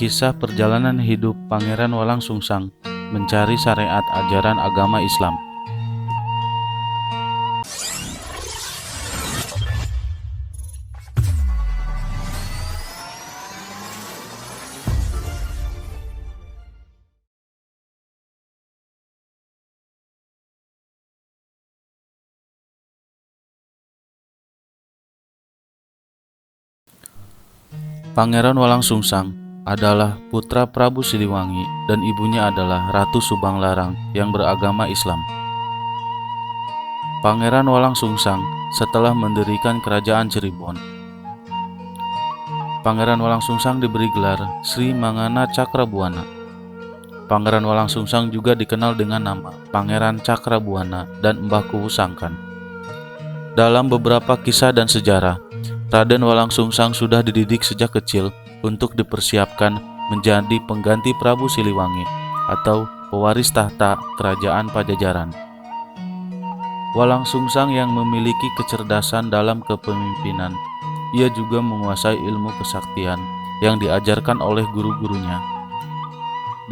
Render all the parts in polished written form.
Kisah perjalanan hidup Pangeran Walang Sungsang mencari syariat ajaran agama Islam. Pangeran Walang Sungsang adalah putra Prabu Siliwangi dan ibunya adalah Ratu Subang Larang yang beragama Islam. Pangeran Walang Sungsang setelah mendirikan kerajaan Cirebon. Pangeran Walang Sungsang diberi gelar Sri Mangana Cakrabuana. Pangeran Walang Sungsang juga dikenal dengan nama Pangeran Cakrabuana dan Mbah Kuwu Sangkan. Dalam beberapa kisah dan sejarah, Raden Walang Sungsang sudah dididik sejak kecil untuk dipersiapkan menjadi pengganti Prabu Siliwangi atau pewaris tahta kerajaan Pajajaran. Walang Sungsang yang memiliki kecerdasan dalam kepemimpinan, ia juga menguasai ilmu kesaktian yang diajarkan oleh guru-gurunya.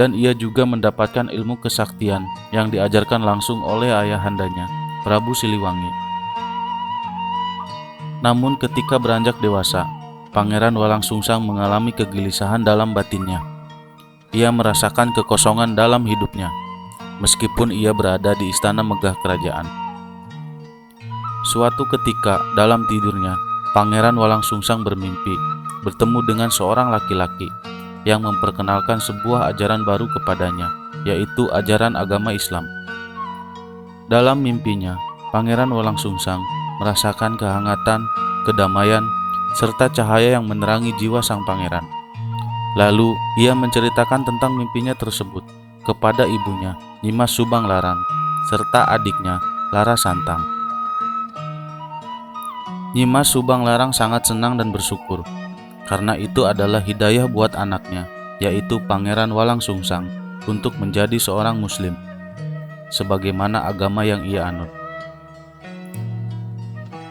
Dan ia juga mendapatkan ilmu kesaktian yang diajarkan langsung oleh ayahandanya, Prabu Siliwangi. Namun ketika beranjak dewasa, Pangeran Walang Sungsang mengalami kegelisahan dalam batinnya. Ia merasakan kekosongan dalam hidupnya, meskipun ia berada di istana megah kerajaan. Suatu ketika dalam tidurnya, Pangeran Walang Sungsang bermimpi bertemu dengan seorang laki-laki yang memperkenalkan sebuah ajaran baru kepadanya, yaitu ajaran agama Islam. Dalam mimpinya, Pangeran Walang Sungsang merasakan kehangatan, kedamaian, serta cahaya yang menerangi jiwa sang pangeran. Lalu ia menceritakan tentang mimpinya tersebut kepada ibunya, Nyimas Subang Larang, serta adiknya, Lara Santang. Nyimas Subang Larang sangat senang dan bersyukur, karena itu adalah hidayah buat anaknya, yaitu Pangeran Walang Sungsang, untuk menjadi seorang muslim, sebagaimana agama yang ia anut.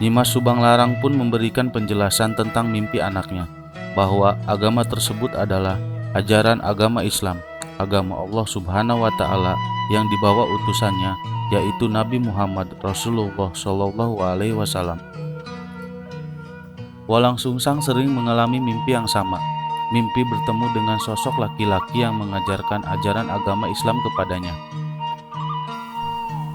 Nyimas Subang Larang pun memberikan penjelasan tentang mimpi anaknya, bahwa agama tersebut adalah ajaran agama Islam, agama Allah Subhanahu wa Ta'ala yang dibawa utusannya, yaitu Nabi Muhammad Rasulullah Shallallahu Alaihi Wasallam. Walang Sungsang sering mengalami mimpi yang sama, mimpi bertemu dengan sosok laki-laki yang mengajarkan ajaran agama Islam kepadanya.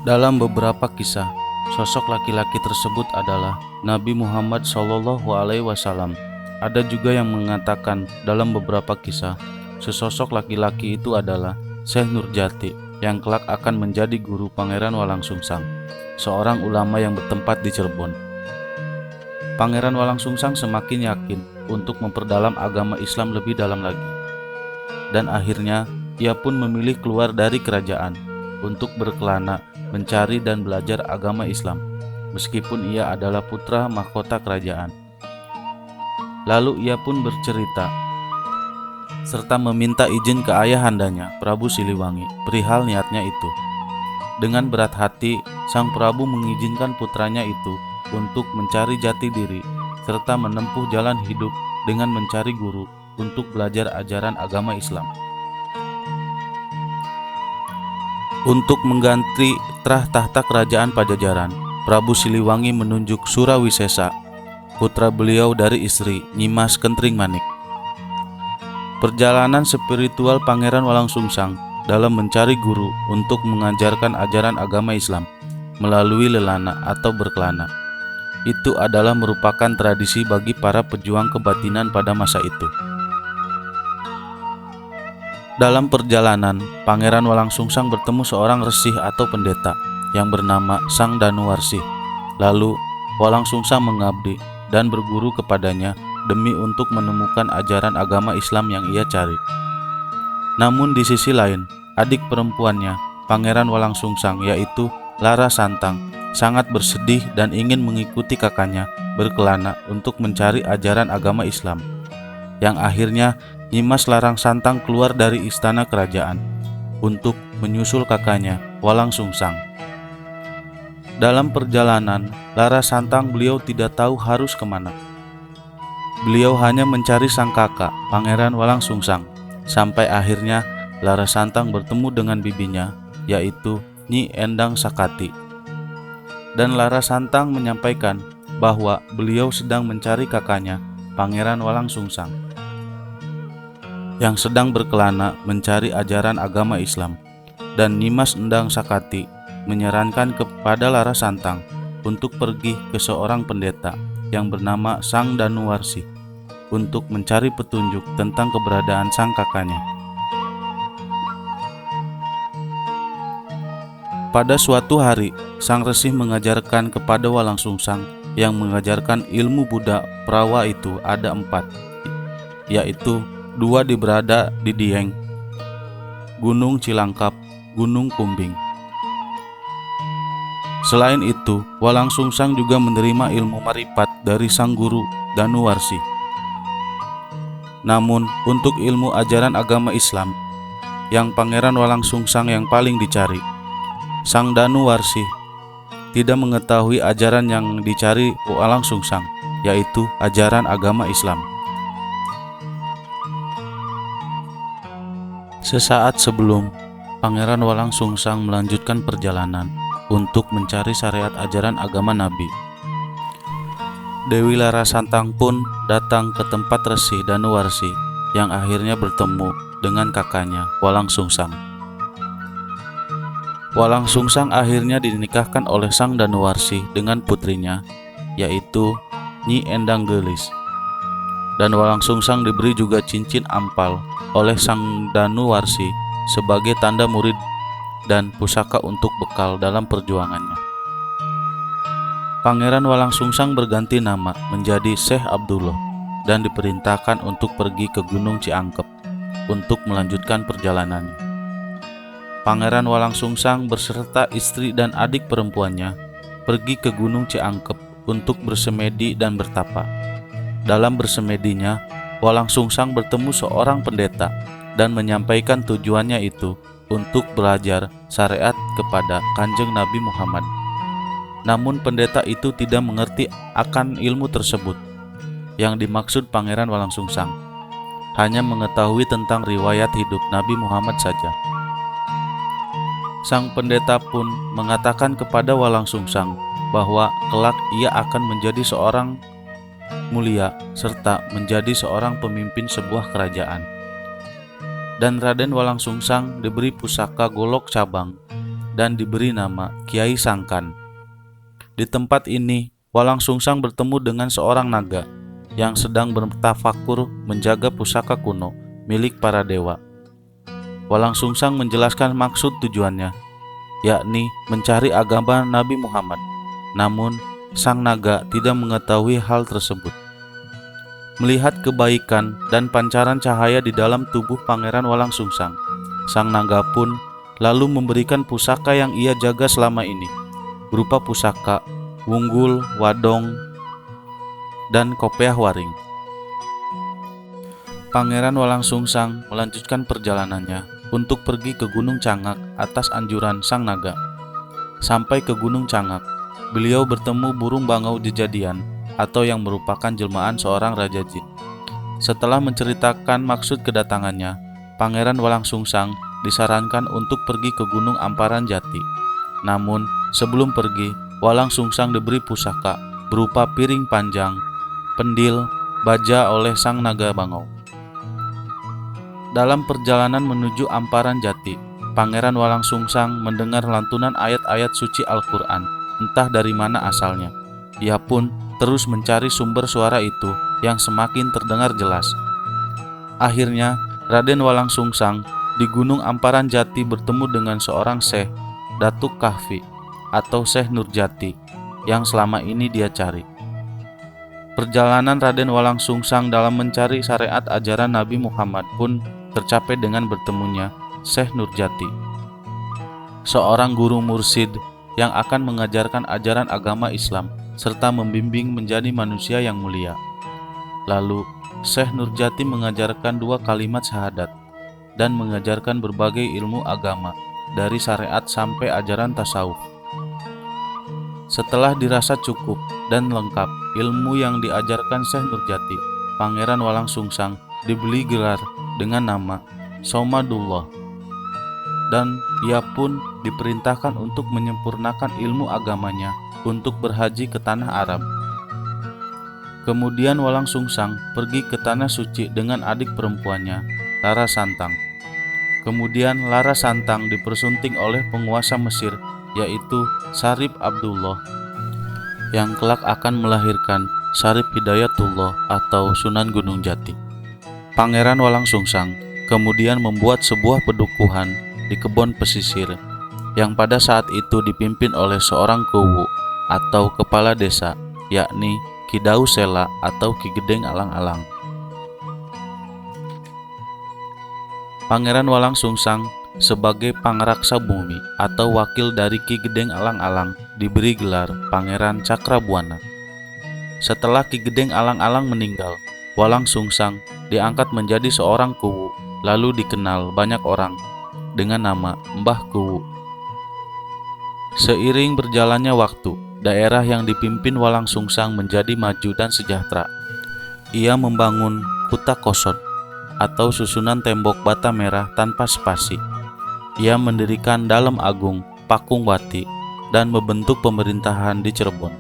Dalam beberapa kisah, sosok laki-laki tersebut adalah Nabi Muhammad Shallallahu Alaihi Wasallam. Ada juga yang mengatakan dalam beberapa kisah, sesosok laki-laki itu adalah Syekh Nurjati yang kelak akan menjadi guru Pangeran Walang Sungsang, seorang ulama yang bertempat di Cirebon. Pangeran Walang Sungsang semakin yakin untuk memperdalam agama Islam lebih dalam lagi. Dan akhirnya ia pun memilih keluar dari kerajaan untuk berkelana mencari dan belajar agama Islam, meskipun ia adalah putra mahkota kerajaan. Lalu ia pun bercerita, serta meminta izin ke ayahandanya, Prabu Siliwangi, perihal niatnya itu. Dengan berat hati, sang Prabu mengizinkan putranya itu untuk mencari jati diri, serta menempuh jalan hidup dengan mencari guru untuk belajar ajaran agama Islam. Untuk mengganti tahta kerajaan Pajajaran, Prabu Siliwangi menunjuk Surawisesa, putra beliau dari istri Nyimas Kentring Manik. Perjalanan spiritual Pangeran Walang Sungsang dalam mencari guru untuk mengajarkan ajaran agama Islam melalui lelana atau berkelana, itu adalah merupakan tradisi bagi para pejuang kebatinan pada masa itu. Dalam perjalanan, Pangeran Walang Sungsang bertemu seorang resih atau pendeta yang bernama Sang Danuwarsih. Lalu, Walang Sungsang mengabdi dan berguru kepadanya demi untuk menemukan ajaran agama Islam yang ia cari. Namun di sisi lain, adik perempuannya, Pangeran Walang Sungsang, yaitu Lara Santang, sangat bersedih dan ingin mengikuti kakaknya berkelana untuk mencari ajaran agama Islam. Yang akhirnya Nyimas Larang Santang keluar dari istana kerajaan untuk menyusul kakaknya, Walang Sungsang. Dalam perjalanan, Lara Santang beliau tidak tahu harus kemana. Beliau hanya mencari sang kakak, Pangeran Walang Sungsang, sampai akhirnya Lara Santang bertemu dengan bibinya, yaitu Nyi Endang Sakati. Dan Lara Santang menyampaikan bahwa beliau sedang mencari kakaknya, Pangeran Walang Sungsang, yang sedang berkelana mencari ajaran agama Islam. Dan Nimas Endang Sakati menyarankan kepada Lara Santang untuk pergi ke seorang pendeta yang bernama Sang Danuwarsi untuk mencari petunjuk tentang keberadaan sang kakaknya. Pada suatu hari, sang resi mengajarkan kepada Walang Sungsang yang mengajarkan ilmu Buddha Prawa itu ada 4, yaitu 2 berada di Dieng, Gunung Cilangkap, Gunung Kumbing. Selain itu, Walang Sungsang juga menerima ilmu maripat dari sang guru Danuwarsi. Namun, untuk ilmu ajaran agama Islam, yang Pangeran Walang Sungsang yang paling dicari, Sang Danuwarsi tidak mengetahui ajaran yang dicari Walang Sungsang, yaitu ajaran agama Islam. Sesaat sebelum Pangeran Walang Sungsang melanjutkan perjalanan untuk mencari syariat ajaran agama Nabi, Dewi Lara Santang pun datang ke tempat Resi Danuwarsi yang akhirnya bertemu dengan kakaknya Walang Sungsang. Walang Sungsang akhirnya dinikahkan oleh Sang Danuwarsi dengan putrinya, yaitu Nyi Endang Gelis. Dan Walang Sungsang diberi juga cincin ampal oleh Sang Danuwarsi sebagai tanda murid dan pusaka untuk bekal dalam perjuangannya. Pangeran Walang Sungsang berganti nama menjadi Syekh Abdullah dan diperintahkan untuk pergi ke Gunung Ciangkep untuk melanjutkan perjalanannya. Pangeran Walang Sungsang beserta istri dan adik perempuannya pergi ke Gunung Ciangkep untuk bersemedi dan bertapa. Dalam bersemedinya, Walang Sungsang bertemu seorang pendeta dan menyampaikan tujuannya itu untuk belajar syariat kepada Kanjeng Nabi Muhammad. Namun pendeta itu tidak mengerti akan ilmu tersebut yang dimaksud Pangeran Walang Sungsang, hanya mengetahui tentang riwayat hidup Nabi Muhammad saja. Sang pendeta pun mengatakan kepada Walang Sungsang bahwa kelak ia akan menjadi seorang mulia serta menjadi seorang pemimpin sebuah kerajaan. Dan Raden Walang Sungsang diberi pusaka golok cabang dan diberi nama Kiai Sangkan. Di tempat ini, Walang Sungsang bertemu dengan seorang naga yang sedang bertafakur menjaga pusaka kuno milik para dewa. Walang Sungsang menjelaskan maksud tujuannya, yakni mencari agama Nabi Muhammad. Namun, sang naga tidak mengetahui hal tersebut. Melihat kebaikan dan pancaran cahaya di dalam tubuh Pangeran Walang Sungsang, sang naga pun lalu memberikan pusaka yang ia jaga selama ini, berupa pusaka, wunggul, wadong, dan kopiah waring. Pangeran Walang Sungsang melanjutkan perjalanannya untuk pergi ke Gunung Cangak atas anjuran sang naga. Sampai ke Gunung Cangak, beliau bertemu burung bangau Jejadian atau yang merupakan jelmaan seorang raja jin. Setelah menceritakan maksud kedatangannya, Pangeran Walang Sungsang disarankan untuk pergi ke Gunung Amparan Jati. Namun, sebelum pergi, Walang Sungsang diberi pusaka berupa piring panjang, pendil, baja oleh sang naga bangau. Dalam perjalanan menuju Amparan Jati, Pangeran Walang Sungsang mendengar lantunan ayat-ayat suci Al-Quran, entah dari mana asalnya. Ia pun terus mencari sumber suara itu yang semakin terdengar jelas. Akhirnya, Raden Walang Sungsang di Gunung Amparan Jati bertemu dengan seorang Syekh Datuk Kahfi atau Syekh Nurjati yang selama ini dia cari. Perjalanan Raden Walang Sungsang dalam mencari syariat ajaran Nabi Muhammad pun tercapai dengan bertemunya Syekh Nurjati, seorang guru mursid yang akan mengajarkan ajaran agama Islam serta membimbing menjadi manusia yang mulia. Lalu, Syekh Nurjati mengajarkan 2 kalimat syahadat dan mengajarkan berbagai ilmu agama dari syariat sampai ajaran tasawuf. Setelah dirasa cukup dan lengkap ilmu yang diajarkan Syekh Nurjati, Pangeran Walang Sungsang diberi gelar dengan nama Saumadullah, dan ia pun diperintahkan untuk menyempurnakan ilmu agamanya untuk berhaji ke tanah Arab. Kemudian Walang Sungsang pergi ke tanah suci dengan adik perempuannya, Lara Santang. Kemudian Lara Santang dipersunting oleh penguasa Mesir, yaitu Syarif Abdullah, yang kelak akan melahirkan Syarif Hidayatullah atau Sunan Gunung Jati. Pangeran Walang Sungsang kemudian membuat sebuah pedukuhan di kebun pesisir, yang pada saat itu dipimpin oleh seorang kuwu atau kepala desa, yakni Ki Dau Sela atau Ki Gedeng Alang-Alang. Pangeran Walang Sungsang sebagai pangraksa bumi atau wakil dari Ki Gedeng Alang-Alang diberi gelar Pangeran Cakrabuana. Setelah Ki Gedeng Alang-Alang meninggal, Walang Sungsang diangkat menjadi seorang kuwu, lalu dikenal banyak orang dengan nama Mbah Kuwu. Seiring berjalannya waktu, daerah yang dipimpin Walang Sungsang menjadi maju dan sejahtera. Ia membangun Kuta Kosot atau susunan tembok bata merah tanpa spasi. Ia mendirikan Dalem Agung, Pakungwati, dan membentuk pemerintahan di Cirebon.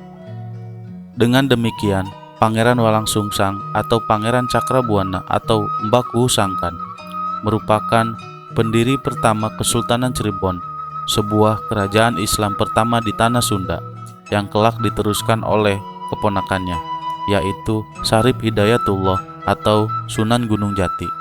Dengan demikian, Pangeran Walang Sungsang atau Pangeran Cakrabuana atau Mbah Kuwu Sangkan merupakan pendiri pertama Kesultanan Cirebon, sebuah kerajaan Islam pertama di tanah Sunda yang kelak diteruskan oleh keponakannya, yaitu Syarif Hidayatullah atau Sunan Gunung Jati.